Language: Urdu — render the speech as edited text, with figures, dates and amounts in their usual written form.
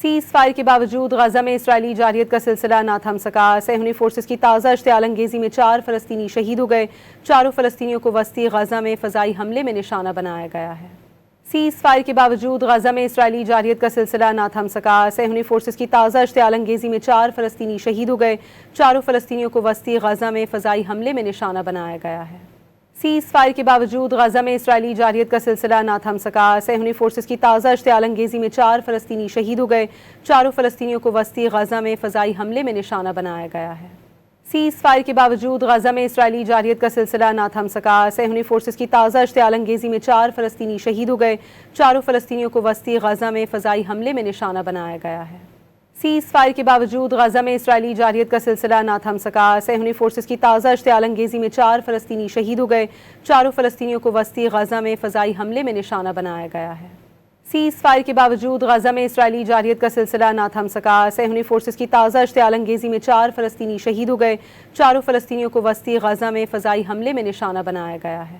سیز فائر کے باوجود غزہ میں اسرائیلی جارحیت کا سلسلہ نہ تھم سکا۔ صہیونی فورسز کی تازہ اشتعال انگیزی میں 4 فلسطینی شہید ہو گئے۔ چاروں فلسطینیوں کو وسطی غزہ میں فضائی حملے میں نشانہ بنایا گیا ہے۔ سیز فائر کے باوجود غزہ میں اسرائیلی جارحیت کا سلسلہ نہ تھم سکا۔ صہیونی فورسز کی تازہ اشتعال انگیزی میں 4 فلسطینی شہید ہو گئے۔ چاروں فلسطینیوں کو وسطی غزہ میں فضائی حملے میں نشانہ بنایا گیا ہے۔ سیز فائر کے باوجود غزہ میں اسرائیلی جارحیت کا سلسلہ نہ تھم سکا۔ صہیونی فورسز کی تازہ اشتعال انگیزی میں 4 فلسطینی شہید ہو گئے۔ چاروں فلسطینیوں کو وسطی غزہ میں فضائی حملے میں نشانہ بنایا گیا ہے۔ سیز فائر کے باوجود غزہ میں اسرائیلی جارحیت کا سلسلہ نہ تھم سکا۔ صہیونی فورسز کی تازہ اشتعال انگیزی میں 4 فلسطینی شہید ہو گئے۔ چاروں فلسطینیوں کو وسطی غزہ میں فضائی حملے میں نشانہ بنایا گیا ہے۔ سیز فائر کے باوجود غزہ میں اسرائیلی جارحیت کا سلسلہ نہ تھم سکا۔ صہیونی فورسز کی تازہ اشتعال انگیزی میں 4 فلسطینی شہید ہو گئے۔ چاروں فلسطینیوں کو وسطی غزہ میں فضائی حملے میں نشانہ بنایا گیا ہے۔ سیز فائر کے باوجود غزہ میں اسرائیلی جارحیت کا سلسلہ نہ تھم سکا۔ صہیونی فورسز کی تازہ اشتعال انگیزی میں 4 فلسطینی شہید ہو گئے۔ چاروں فلسطینیوں کو وسطی غزہ میں فضائی حملے میں نشانہ بنایا گیا ہے۔